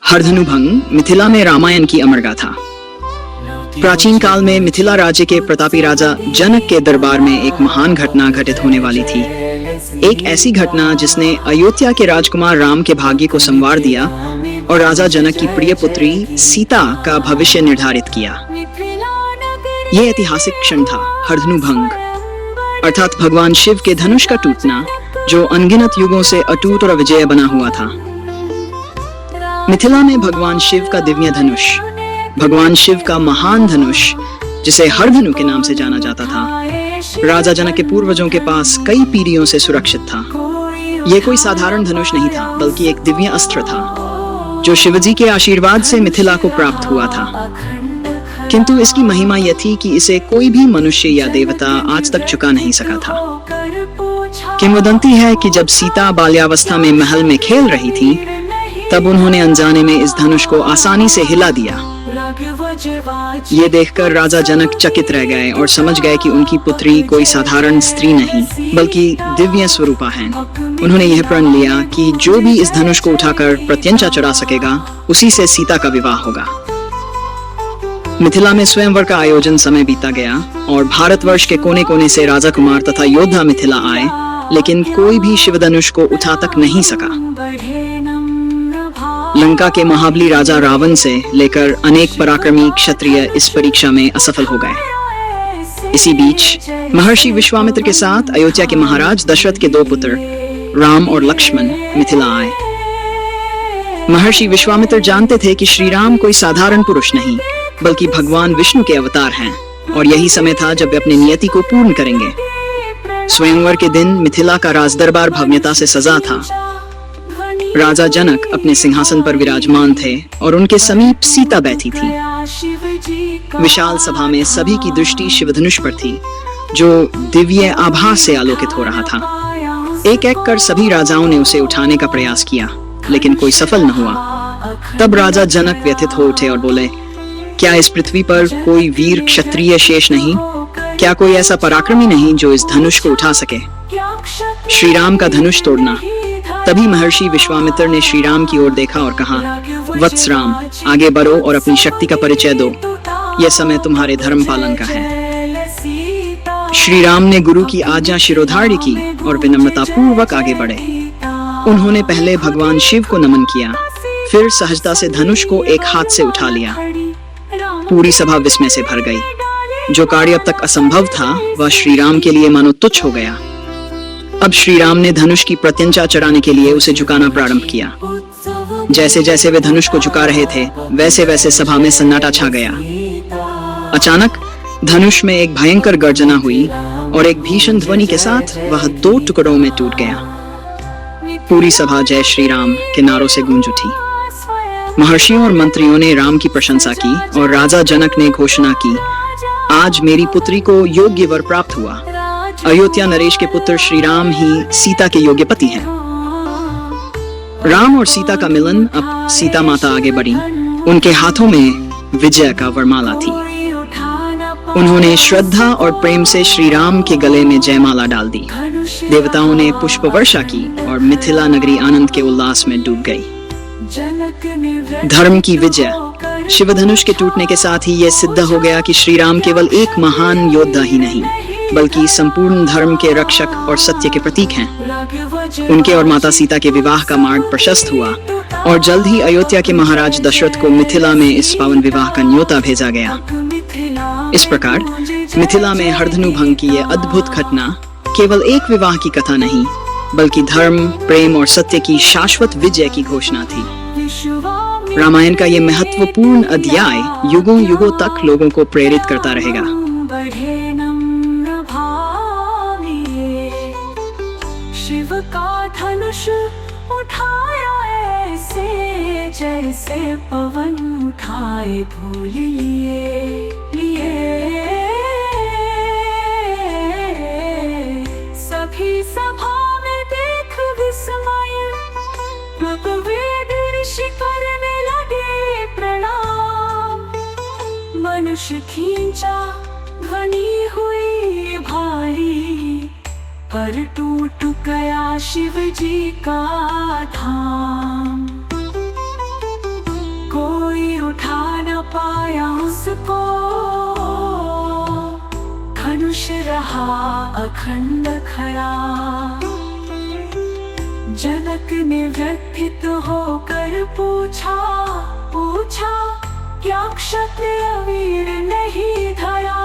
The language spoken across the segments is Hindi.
हरधनुभंग मिथिला में रामायण की अमर गाथा। प्राचीन काल में मिथिला राज्य के प्रतापी राजा जनक के दरबार में एक महान घटना घटित होने वाली थी। एक ऐसी घटना जिसने अयोध्या के राजकुमार राम के भाग्य को संवार दिया और राजा जनक की प्रिय पुत्री सीता का भविष्य निर्धारित किया। यह ऐतिहासिक क्षण था हरधनुभंग, अर्थात भगवान शिव के धनुष का टूटना, जो अनगिनत युगों से अटूट और अविजेय बना हुआ था। मिथिला में भगवान शिव का दिव्य धनुष, भगवान शिव का महान धनुष, जिसे हरधनु के नाम से जाना जाता था, राजा जनक के पूर्वजों के पास कई पीढ़ियों से सुरक्षित था। यह कोई साधारण धनुष नहीं था, बल्कि एक दिव्य अस्त्र था जो शिवजी के आशीर्वाद से मिथिला को प्राप्त हुआ था। किंतु इसकी महिमा यह थी कि इसे कोई भी मनुष्य या देवता आज तक चुका नहीं सका था। किंवदंती है कि जब सीता बाल्यावस्था में महल में खेल रही थी, तब उन्होंने अनजाने में इस धनुष को आसानी से हिला दिया। ये देखकर राजा जनक चकित रह गए और समझ गए कि उनकी पुत्री कोई साधारण स्त्री नहीं, बल्कि दिव्य स्वरूपा है। उन्होंने यह प्रण लिया कि जो भी इस धनुष को उठाकर प्रत्यंचा चढ़ा सकेगा, उसी से सीता का विवाह होगा। मिथिला में स्वयंवर का आयोजन समय बीता गया और भारतवर्ष के कोने कोने से राजा कुमार तथा योद्धा मिथिला आए, लेकिन कोई भी शिवधनुष को उठा तक नहीं सका। लंका के महाबली राजा रावण से लेकर अनेक पराक्रमी क्षत्रिय इस परीक्षा में असफल हो गए। इसी बीच महर्षि विश्वामित्र के साथ अयोध्या के महाराज दशरथ के दो पुत्र राम और लक्ष्मण मिथिला आए। महर्षि विश्वामित्र जानते थे कि श्री राम कोई साधारण पुरुष नहीं, बल्कि भगवान विष्णु के अवतार हैं, और यही समय था जब वे अपनी नियति को पूर्ण करेंगे। स्वयंवर के दिन मिथिला का राजदरबार भव्यता से सजा था। राजा जनक अपने सिंहासन पर विराजमान थे और उनके समीप सीता बैठी थी। विशाल सभा में सभी की दृष्टि शिवधनुष पर थी, जो दिव्य आभा से आलोकित हो रहा था। एक एक कर सभी राजाओं ने उसे उठाने का प्रयास किया, लेकिन कोई सफल न हुआ। तब राजा जनक व्यथित हो उठे और बोले, क्या इस पृथ्वी पर कोई वीर क्षत्रिय शेष नहीं? क्या कोई ऐसा पराक्रमी नहीं जो इस धनुष को उठा सके? श्री राम का धनुष तोड़ना। तभी महर्षि विश्वामित्र ने श्री राम की ओर देखा और कहा, वत्स राम, आगे बढ़ो और अपनी शक्ति का परिचय दो। यह समय तुम्हारे धर्म पालन का है। श्री राम ने गुरु की आज्ञा शिरोधार्य की और विनम्रता पूर्वक आगे बढ़े। उन्होंने पहले भगवान शिव को नमन किया, फिर सहजता से धनुष को एक हाथ से उठा लिया। पूरी सभा विस्मय से भर गई। जो कार्य अब तक असंभव था, वह श्री राम के लिए मानो तुच्छ हो गया। अब श्री राम ने धनुष की प्रत्यंचा चढ़ाने के लिए उसे झुकाना प्रारंभ किया। जैसे जैसे वे धनुष को झुका रहे थे, वैसे वैसे सभा में सन्नाटा छा गया। अचानक धनुष में एक भयंकर गर्जना हुई और एक भीषण ध्वनि के साथ वह दो टुकड़ों में टूट गया। पूरी सभा जय श्री राम के नारों से गूंज उठी। महर्षियों और मंत्रियों ने राम की प्रशंसा की और राजा जनक ने घोषणा की, आज मेरी पुत्री को योग्य वर प्राप्त हुआ। अयोध्या नरेश के पुत्र श्री राम ही सीता के योग्य पति हैं। राम और सीता का मिलन। अब सीता माता आगे बढ़ी। उनके हाथों में विजय का वरमाला थी। उन्होंने श्रद्धा और प्रेम से श्री राम के गले में जयमाला डाल दी। देवताओं ने पुष्प वर्षा की और मिथिला नगरी आनंद के उल्लास में डूब गई। धर्म की विजय। शिवधनुष के टूटने के साथ ही यह सिद्ध हो गया कि श्री राम केवल एक महान योद्धा ही नहीं, बल्कि संपूर्ण धर्म के रक्षक और सत्य के प्रतीक हैं। उनके और माता सीता के विवाह का मार्ग प्रशस्त हुआ और जल्द ही अयोध्या के महाराज दशरथ को मिथिला में इस पावन विवाह का न्योता भेजा गया। इस प्रकार मिथिला में हरधनुभंग की यह अद्भुत घटना केवल एक विवाह की कथा नहीं, बल्कि धर्म, प्रेम और सत्य की शाश्वत विजय की घोषणा थी। रामायण का यह महत्वपूर्ण अध्याय युगों युगों तक लोगों को प्रेरित करता रहेगा। शिव का धनुष उठाया ऐसे, जैसे पवन उठाए धूल लिए। सभी सभा में देख विस्मय, वेद ऋषि करने लगे प्रणाम। मनुष्य खींचा, ध्वनि हुई भारी, पर टूट गया शिव जी का धाम। उसको धनुष रहा अखंड खड़ा। जनक ने व्यथित होकर पूछा क्या क्षत्रिय वीर नहीं धरा।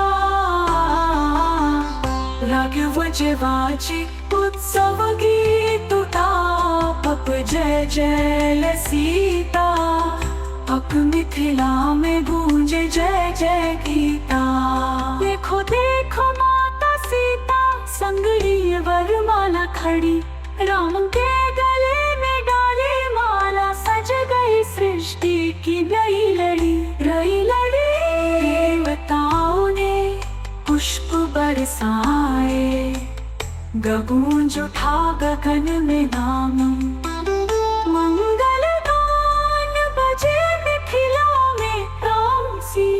राघव जवाजी उत्सव गीत अब जय जय सीता। अब मिथिला में गूंजे जय जय गीता। देखो देखो माता सीता संगड़ी वरमाला खड़ी। राम के गले में डाली माला सज गई सृष्टि की नई लड़ी। देवताओं ने पुष्प बरसाए गगूंज उठा गगन में नाम। मंगल गान बजे मिथिला में राम सी।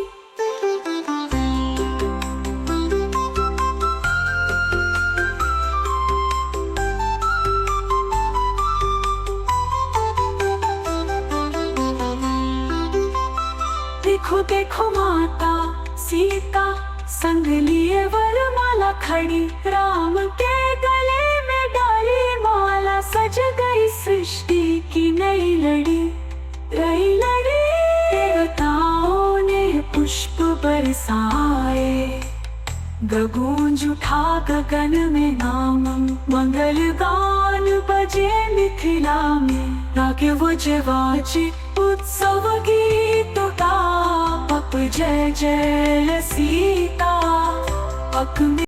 देखो देखो माता सीता संग लिए वरमाला खड़ी। राम के गले में डाली माला सज गई सृष्टि की नई लड़ी। देवताओं ने पुष्प बरसाए गगूंज उठा गगन में नाम। मंगल गान बजे मिथिला में। राघव जवाजी उत्सव गीत अब जय जय सीता।